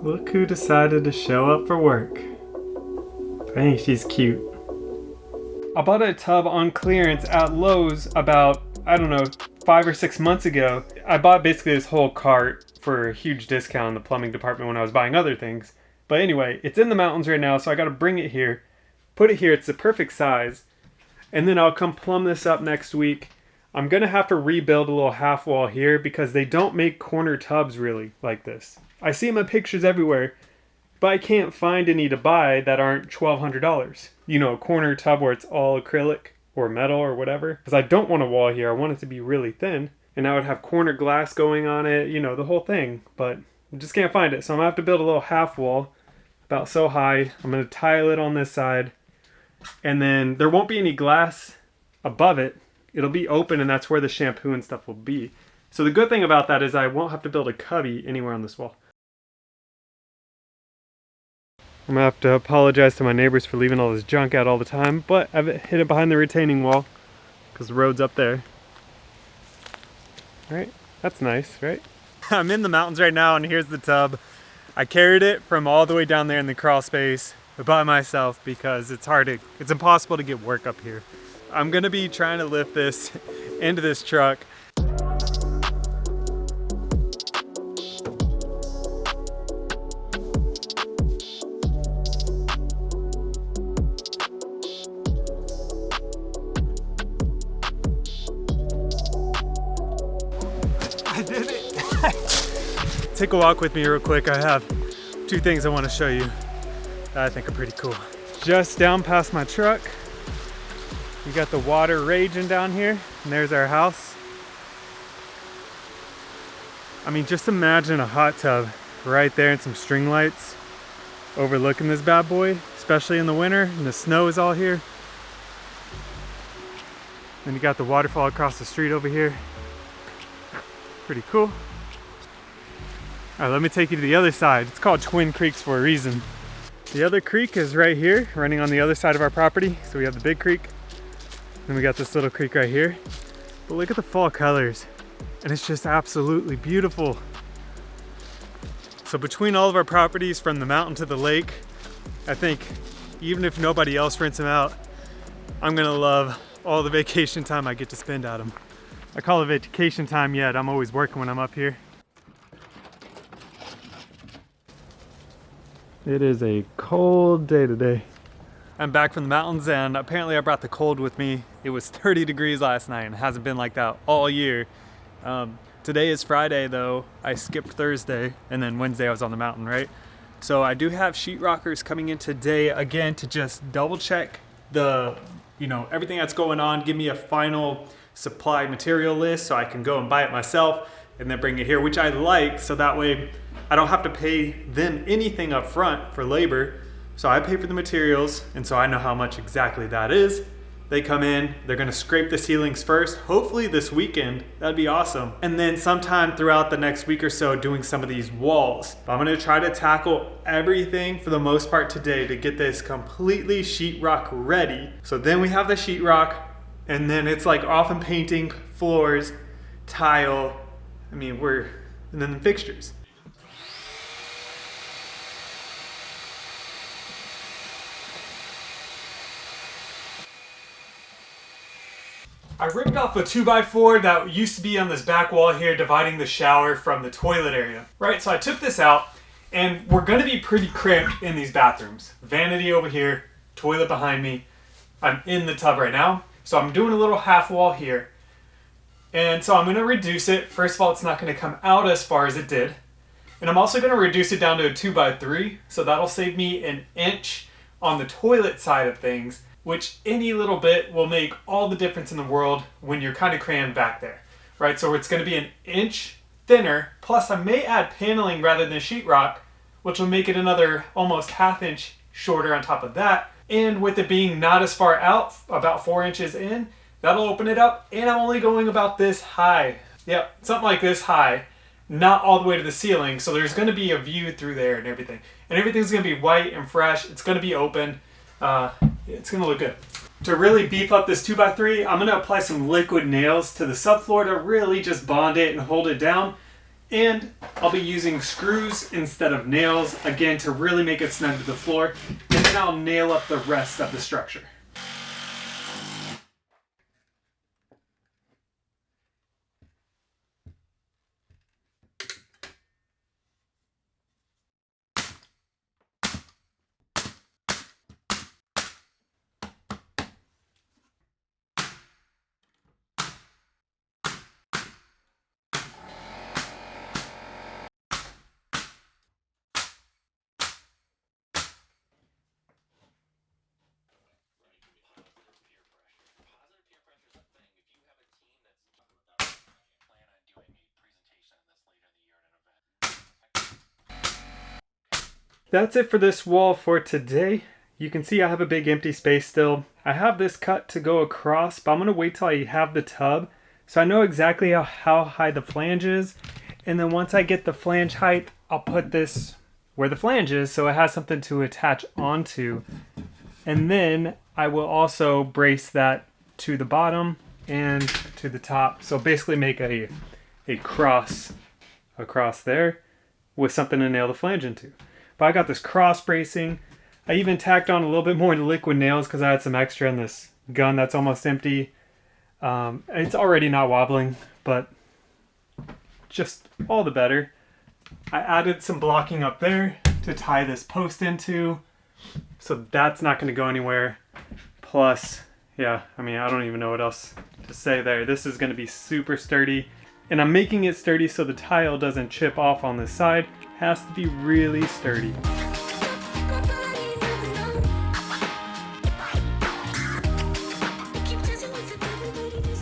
Look who decided to show up for work. I think she's cute. I bought a tub on clearance at Lowe's about, I don't know, 5 or 6 months ago. I bought basically this whole cart for a huge discount in the plumbing department when I was buying other things. But anyway, it's in the mountains right now, so I gotta bring it here. Put it here, it's the perfect size. And then I'll come plumb this up next week. I'm gonna have to rebuild a little half wall here because they don't make corner tubs really like this. I see them in pictures everywhere, but I can't find any to buy that aren't $1,200. You know, a corner tub where it's all acrylic or metal or whatever. Because I don't want a wall here, I want it to be really thin. And I would have corner glass going on it, you know, the whole thing. But I just can't find it, so I'm gonna have to build a little half wall about so high. I'm gonna tile it on this side. And then there won't be any glass above it. It'll be open and that's where the shampoo and stuff will be. So the good thing about that is I won't have to build a cubby anywhere on this wall. I'm gonna have to apologize to my neighbors for leaving all this junk out all the time, but I've hid it behind the retaining wall because the road's up there. Right? That's nice, right? I'm in the mountains right now and here's the tub. I carried it from all the way down there in the crawl space by myself because it's impossible to get work up here. I'm gonna be trying to lift this into this truck. I did it! Take a walk with me real quick. I have 2 things I want to show you that I think are pretty cool. Just down past my truck, we got the water raging down here, and there's our house. I mean, just imagine a hot tub right there and some string lights overlooking this bad boy, especially in the winter and the snow is all here. Then you got the waterfall across the street over here. Pretty cool. All right, let me take you to the other side. It's called Twin Creeks for a reason. The other creek is right here, running on the other side of our property. So we have the big creek, then we got this little creek right here. But look at the fall colors, and it's just absolutely beautiful. So between all of our properties from the mountain to the lake, I think even if nobody else rents them out, I'm gonna love all the vacation time I get to spend at them. I call it vacation time yet, I'm always working when I'm up here. It is a cold day today. I'm back from the mountains and apparently I brought the cold with me. It was 30 degrees last night and it hasn't been like that all year. Today is Friday though. I skipped Thursday and then Wednesday I was on the mountain, right? So I do have sheetrockers coming in today again to just double check the, everything that's going on, give me a final supply material list so I can go and buy it myself and then bring it here, which I like, so that way I don't have to pay them anything up front for labor. So I pay for the materials, and so I know how much exactly that is. They come in, they're gonna scrape the ceilings first, hopefully this weekend, that'd be awesome. And then sometime throughout the next week or so doing some of these walls. I'm gonna try to tackle everything for the most part today to get this completely sheetrock ready. So then we have the sheetrock, and then it's like off and painting, floors, tile, and then the fixtures. I ripped off a 2x4 that used to be on this back wall here dividing the shower from the toilet area. Right, so I took this out and we're gonna be pretty cramped in these bathrooms. Vanity over here, toilet behind me. I'm in the tub right now. So I'm doing a little half wall here. And so I'm gonna reduce it. First of all, it's not gonna come out as far as it did. And I'm also gonna reduce it down to a 2x3. So that'll save me an inch on the toilet side of things, which any little bit will make all the difference in the world when you're kind of crammed back there, right? So it's gonna be an inch thinner, plus I may add paneling rather than sheetrock, which will make it another almost ½ inch shorter on top of that. And with it being not as far out, about 4 inches in, that'll open it up, and I'm only going about this high. Yep, something like this high, not all the way to the ceiling, so there's gonna be a view through there and everything. And everything's gonna be white and fresh, it's gonna be open. It's gonna look good. To really beef up this 2x3, I'm gonna apply some liquid nails to the subfloor to really just bond it and hold it down. And I'll be using screws instead of nails, again, to really make it snug to the floor. And then I'll nail up the rest of the structure. That's it for this wall for today. You can see I have a big empty space still. I have this cut to go across, but I'm going to wait till I have the tub so I know exactly how high the flange is. And then once I get the flange height, I'll put this where the flange is so it has something to attach onto. And then I will also brace that to the bottom and to the top. So basically make a cross across there with something to nail the flange into. But I got this cross bracing. I even tacked on a little bit more liquid nails because I had some extra in this gun that's almost empty. It's already not wobbling, but just all the better. I added some blocking up there to tie this post into, so that's not going to go anywhere. Plus, yeah, I mean, I don't even know what else to say there. This is going to be super sturdy, and I'm making it sturdy so the tile doesn't chip off on this side. Has to be really sturdy.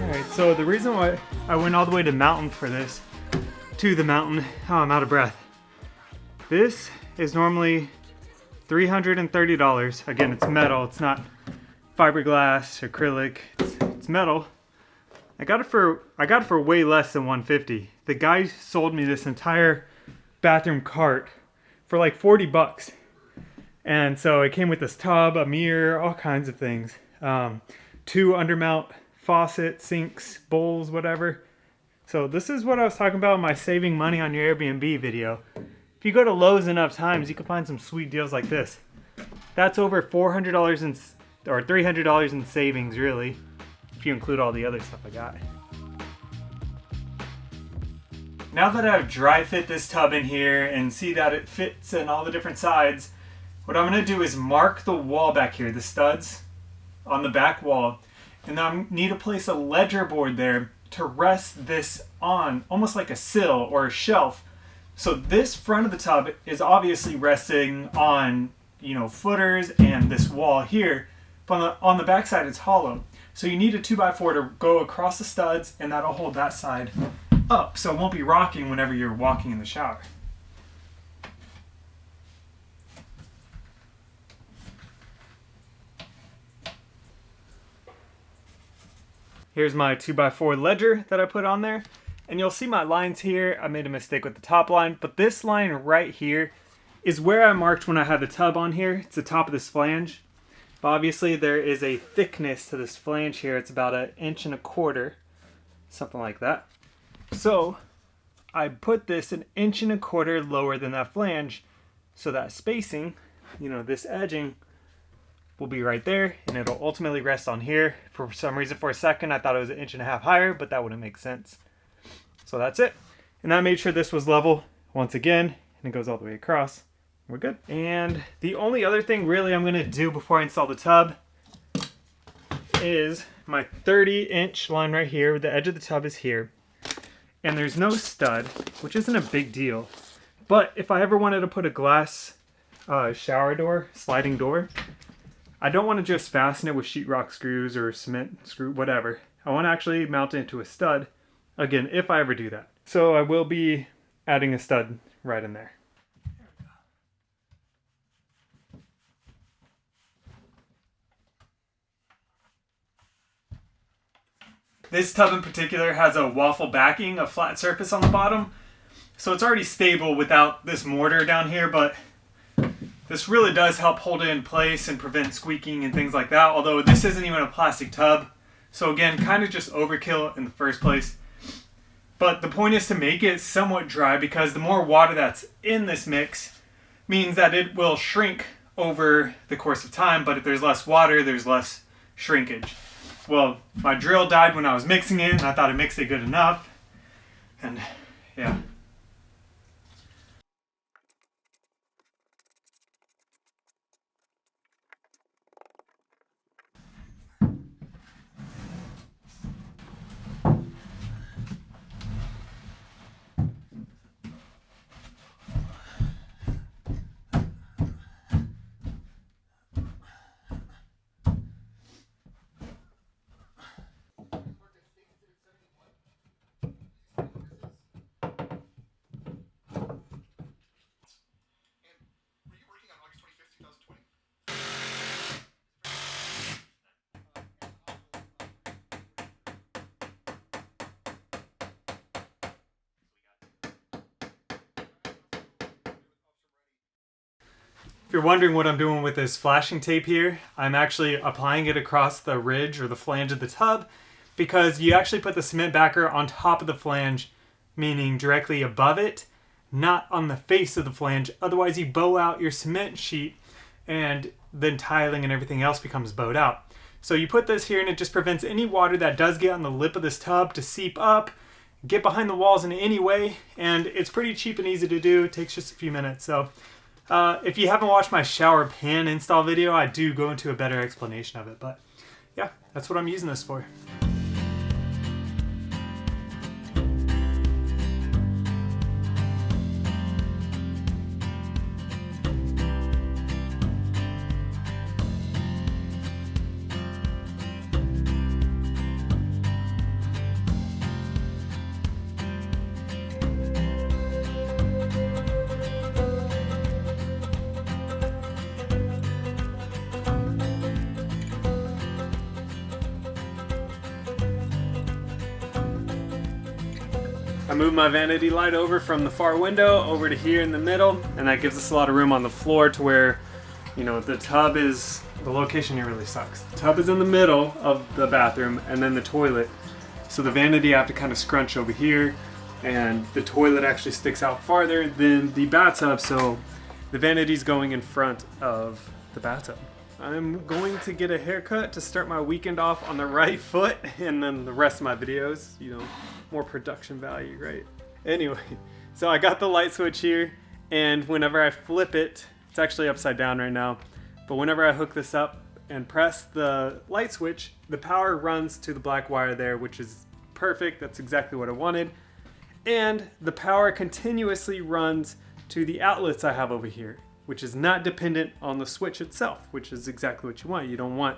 Alright, so the reason why I went all the way to the mountain, oh, I'm out of breath. This is normally $330. Again, it's metal, it's not fiberglass, acrylic, it's metal. I got it for way less than $150. The guy sold me this entire bathroom cart for like 40 bucks. And so it came with this tub, a mirror, all kinds of things. 2 undermount faucet, sinks, bowls, whatever. So this is what I was talking about in my saving money on your Airbnb video. If you go to Lowe's enough times, you can find some sweet deals like this. That's over $400 or $300 in savings, really, if you include all the other stuff I got. Now that I've dry fit this tub in here and see that it fits in all the different sides, what I'm going to do is mark the wall back here, the studs on the back wall, and then I need to place a ledger board there to rest this on, almost like a sill or a shelf. So this front of the tub is obviously resting on, footers and this wall here, but on the back side it's hollow. So you need a 2x4 to go across the studs, and that'll hold that side up so it won't be rocking whenever you're walking in the shower. Here's my 2x4 ledger that I put on there, and you'll see my lines here. I made a mistake with the top line, but this line right here is where I marked when I had the tub on here. It's the top of this flange. But obviously there is a thickness to this flange here. It's about 1.25 inches, something like that. So I put this 1.25 inches lower than that flange, so that spacing, this edging will be right there, and it'll ultimately rest on here. For some reason, for a second, I thought it was 1.5 inches higher, but that wouldn't make sense. So that's it. And I made sure this was level once again, and it goes all the way across. We're good. And the only other thing really I'm gonna do before I install the tub is my 30-inch line right here. The edge of the tub is here. And there's no stud, which isn't a big deal. But if I ever wanted to put a glass shower door, sliding door, I don't want to just fasten it with sheetrock screws or cement screw, whatever. I want to actually mount it into a stud, again, if I ever do that. So I will be adding a stud right in there. This tub in particular has a waffle backing, a flat surface on the bottom. So it's already stable without this mortar down here, but this really does help hold it in place and prevent squeaking and things like that. Although this isn't even a plastic tub. So again, kind of just overkill in the first place. But the point is to make it somewhat dry, because the more water that's in this mix means that it will shrink over the course of time, but if there's less water, there's less shrinkage. Well, my drill died when I was mixing it, and I thought I mixed it good enough, and yeah. If you're wondering what I'm doing with this flashing tape here, I'm actually applying it across the ridge or the flange of the tub, because you actually put the cement backer on top of the flange, meaning directly above it, not on the face of the flange. Otherwise you bow out your cement sheet and then tiling and everything else becomes bowed out. So you put this here and it just prevents any water that does get on the lip of this tub to seep up, get behind the walls in any way, and it's pretty cheap and easy to do. It takes just a few minutes. So if you haven't watched my shower pan install video, I do go into a better explanation of it, but yeah, that's what I'm using this for. I moved my vanity light over from the far window over to here in the middle, and that gives us a lot of room on the floor to where, you know, the tub is, the location here really sucks. The tub is in the middle of the bathroom and then the toilet. So the vanity I have to kind of scrunch over here, and the toilet actually sticks out farther than the bathtub, so the vanity's going in front of the bathtub. I'm going to get a haircut to start my weekend off on the right foot, and then the rest of my videos, you know, more production value, right? Anyway, so I got the light switch here, and whenever I flip it, it's actually upside down right now, but whenever I hook this up and press the light switch, the power runs to the black wire there, which is perfect. That's exactly what I wanted. And the power continuously runs to the outlets I have over here, which is not dependent on the switch itself, which is exactly what you want. You don't want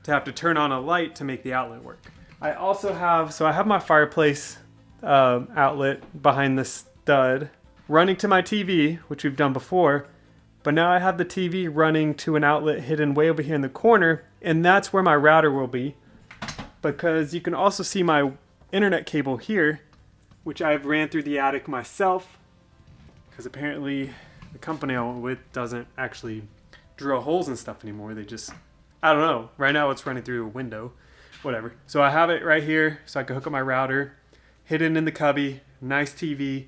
to have to turn on a light to make the outlet work. I also have, so I have my fireplace outlet behind the stud running to my TV, which we've done before, but now I have the TV running to an outlet hidden way over here in the corner, and that's where my router will be, because you can also see my internet cable here, which I've ran through the attic myself, because apparently the company I went with doesn't actually drill holes and stuff anymore. They just, I don't know. Right now it's running through a window, whatever. So I have it right here so I can hook up my router, hidden in the cubby, nice TV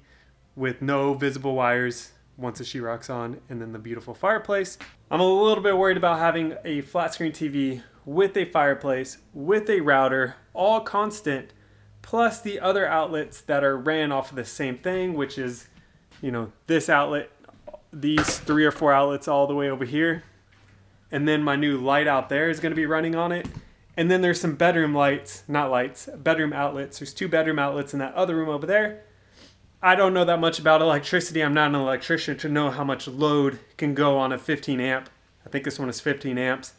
with no visible wires once the sheetrock's on, and then the beautiful fireplace. I'm a little bit worried about having a flat screen TV with a fireplace, with a router, all constant, plus the other outlets that are ran off of the same thing, which is, you know, this outlet, these 3 or 4 outlets all the way over here, and then my new light out there is going to be running on it. And then there's some bedroom lights, not lights, bedroom outlets. There's 2 bedroom outlets in that other room over there. I don't know that much about electricity. I'm not an electrician to know how much load can go on a 15 amp. I think this one is 15 amps.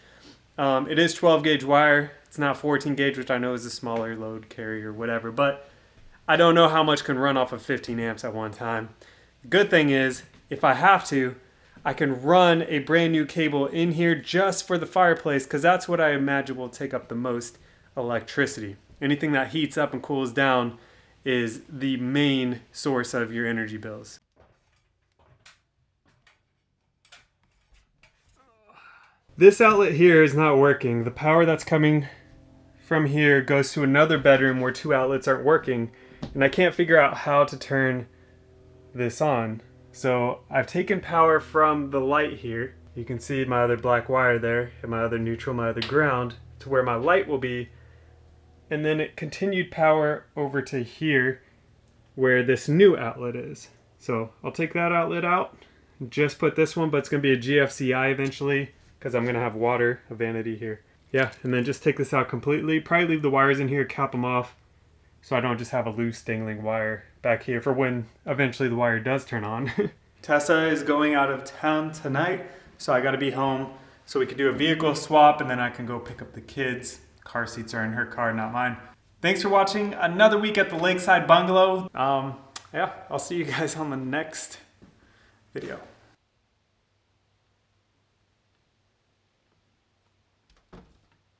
It is 12 gauge wire. It's not 14 gauge, which I know is a smaller load carrier or whatever, but I don't know how much can run off of 15 amps at one time. Good thing is, if I have to, I can run a brand new cable in here just for the fireplace, because that's what I imagine will take up the most electricity. Anything that heats up and cools down is the main source of your energy bills. This outlet here is not working. The power that's coming from here goes to another bedroom where 2 outlets aren't working, and I can't figure out how to turn this on. So I've taken power from the light here. You can see my other black wire there, and my other neutral, my other ground, to where my light will be. And then it continued power over to here where this new outlet is. So I'll take that outlet out, just put this one, but it's gonna be a GFCI eventually because I'm gonna have water, a vanity here. Yeah, and then just take this out completely. Probably leave the wires in here, cap them off, so I don't just have a loose dangling wire back here for when eventually the wire does turn on. Tessa is going out of town tonight, so I gotta be home so we can do a vehicle swap, and then I can go pick up the kids. Car seats are in her car, not mine. Thanks for watching another week at the Lakeside Bungalow. Yeah, I'll see you guys on the next video.